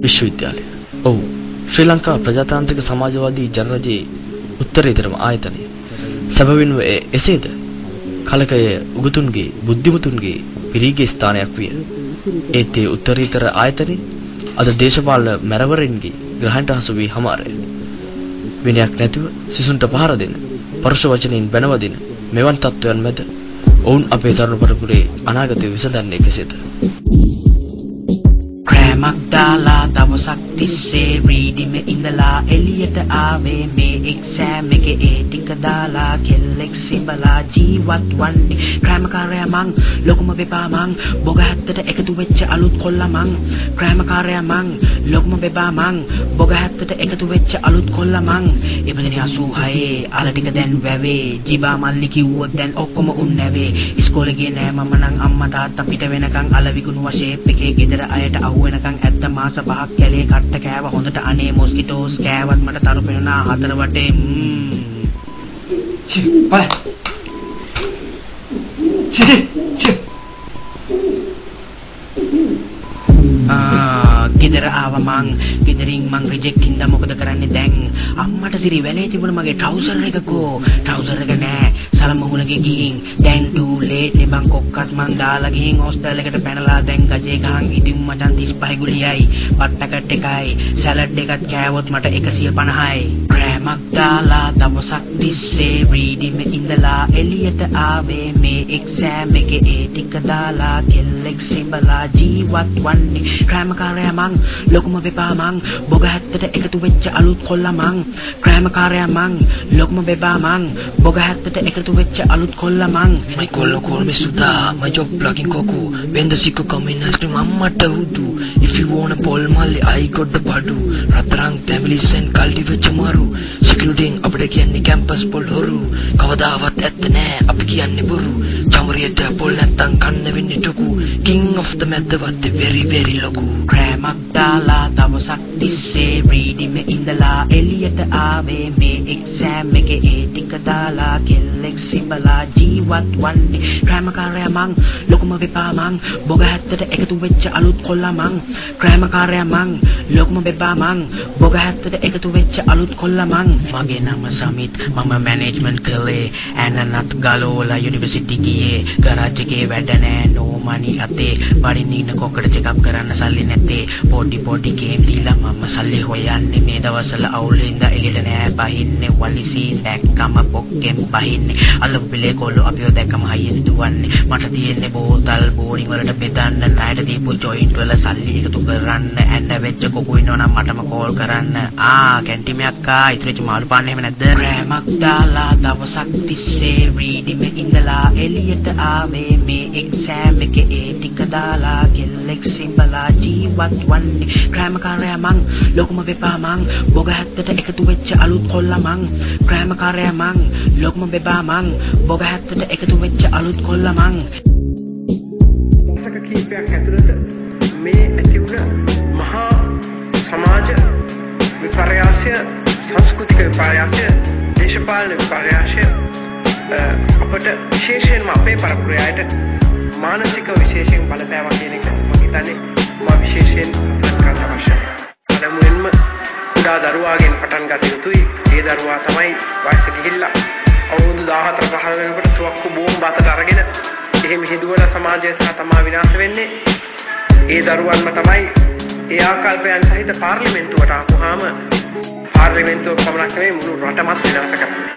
විශ්වවිද්‍යාලය. ඔව්. ශ්‍රී ලංකා ප්‍රජාතාන්ත්‍රික සමාජවාදී ජනරජයේ උත්තරීතරම ආයතනය. සැබවින්ම එසේද? කලකය උගතුන්ගේ බුද්ධිමතුන්ගේ පිරිගේ ස්ථානයක් විය. ඒත් ඒ උත්තරීතර ආයතනයේ අද දේශපාලන මැරවරින්ගේ ග්‍රහණයට හසු වී හමාරය. විනයක් නැතිව සිසුන්ට පහර දෙන, පරුෂ වචනින් බැනවදින මෙවන් තත්ත්වයන් මැද ඔවුන් අපේ තරුණ පරපුරේ අනාගතය විසඳන්නේ කෙසේද? ප්‍රේමක් දාලා දවසක් තිස්සේ රීඩිම ඉඳලා එළියට ආවේ මේ එක්සෑම් එකේ ඒ ටික දාලා කෙල්ලෙක් සිඹලා ජීවත් වන්නේ ප්‍රේමකාරයා මං ලොකුම බෙබා මං බොග හැත්තට එකතු වෙච්ච අලුත් කොල්ලා මං ප්‍රේමකාරයා මං ලොකුම බෙබා මං බොග හැත්තට එකතු වෙච්ච අලුත් කොල්ලා මං එබඳනේ 86 අල ටික දැන් වැවේ ජීබා මල්ලි කිව්වොත් දැන් ඔක්කොම උන් නැවේ ඉස්කෝලේ ගියේ නෑ මම නම් අම්මා තාත්තා පිට වෙනකන් අල විකුණුවා ෂේප් එකේ ගෙදර අයට අහුවෙනකන් ඇත්ත මාස 5ක් කැලේ කට්ට කෑව හොඳට අනේ මොස්කිටෝස් කෑවත් මට තරු පෙනුනා හතර වටේ ගෙදර ආව මං ගෙදරින් මං රිජෙක්ට් හින්දා මොකද කරන්නේ දැන් අම්මට සිරි වැලේ තිබුණ මගේ ට්‍රවුසර් එකකෝ ට්‍රවුසර් එක නෑ සලමුහුණගේ ගිහින් දැන් ටූ ලේට් නේ බං කොක්කත් මං දාලා ගිහින් හොස්ටල් එකට පැනලා දැන් ගජේ ගහන් ඉතින් මචං 35 ගුලියයි පත් පැකට් එකයි සලාඩ් එකත් කෑවොත් මට 150යි ප්‍රේමක් දාලා දවසක් තිස්සේ රීඩිම ඉඳලා එළියට ආවේ මේ එක්සෑම් එකේ ඒ ටික දාලා කෙල්ලෙක් සිඹලා ජීවත් වන්නේ ප්‍රේමකාරයා මං ලොකුම බෙබා මං බොග හැත්තට එකතු වෙච්ච අලුත් කොල්ලා මං ප්‍රේමකාරයා මං ලොකුම බෙබා මං බොග හැත්තට එකතු වෙච්ච අලුත් කොල්ලා මං my collo call me Sudha my job plugging coco when the siku coming to mamma taudu if you want a pol malli I got the padu ratrang families and kaldi වෙච්ච මාරු security අපිට කියන්නේ campus pol horu කවදාවත් ඇත්ත නෑ අපි කියන්නේ බොරු චමරියට පොල් නැත්තම් කන්න වෙන්නේ ටුකු king of the මැදවත් very very ලොකු ප්‍රේමක් දාලා දවසක් තිස්සේ රීඩිම ඉඳලා එළියට ආවේ මේ එක්සෑම් එකේ ඒ ටික දාලා කෙල්ලෙක් සිඹලා ජීවත් වන්නේ ප්‍රේමකාරයා මං ලොකුම බෙබා මං බොග හැත්තට එකතු වෙච්ච අලුත් කොල්ලා මං ප්‍රේමකාරයා මං ලොකුම බෙබා මං බොග හැත්තට එකතු වෙච්ච අලුත් කොල්ලා මං මගේ නම සමිත් මම මැනේජ්මන්ට් කළේ ඇනනත් ගලෝලා යුනිවර්සිටි ගියේ ගරාජ් එකේ වැඩ නෑ නෝ මනි අතේ බඩින්න කොකඩ චෙක්අප් කරන්න සල්ලි නැත්තේ පොඩි ගේම් දීලා මම සල්ලි හොයන්නේ මේ දවස්වල අවුලින්ද එළියට නෑ බහින්නේ වලිසී දැක්කම පොක්කෙන් බහින්නේ අලු පිලේ කොල්ල අපිව දැක්කම හයියෙන් දුවන්නේ මට තියෙන්නේ බෝතල් බෝරින් වලට බෙදන්න ණයට දීපු ජොයින්ට් වල සල්ලි එකතු කරන්න ඇන්න වෙච්ච කොකු ඉන්නවනම් මටම කෝල් කරන්න කැන්ටිමේ අක්කා ඉතුරුච්ච මාළු පාන්නේ එහෙම නැද්ද ප්‍රේමක් දාලා දවසක් තිස්සේ රීඩිම ඉඳලා එළියට ආවේ මේ එක්සෑම් එකේ ඒ ටික දාලා කෙල්ලෙක් සිඹලා ජීවත් වන්නේ ප්‍රේමකාරයා මං ලොකුම බෙබා මං බොග හැත්තට එකතු වෙච්ච අලුත් කොල්ලා මං ප්‍රේමකාරයා මං ලොකුම බෙබා මං බොග හැත්තට එකතු වෙච්ච අලුත් කොල්ලා මං දශක කිහිපයක් ඇතුළත මේ ඇති වුණ මහා සමාජ විපර්යාසය සංස්කෘතික විපර්යාසය දේශපාලන විපර්යාසය අපට විශේෂයෙන්ම අපේ පරපුරයට මානසික විශේෂයෙන් බලපෑමක් කියන එක මම හිතන්නේ විශේෂයෙන් කරන්න අවශ්‍යයි. අදමුෙන්ම කුඩා දරුවාගෙන් පටන් ගත යුතුයි. ඒ දරුවා තමයි වයසට ගිහිල්ලා අවුරුදු 14 15 වෙනකොට තුවක්කු බෝම්බ අතට අරගෙන එහෙම හිදුවන සමාජය සහ තමා විනාශ වෙන්නේ. ඒ දරුවන්ම තමයි ඒ ආකල්පයන් සහිත පාර්ලිමේන්තුවට ආපුවාම පාර්ලිමේන්තුව පමණක් නෙවෙයි මුළු රටමත් විනාශ කරන්නේ.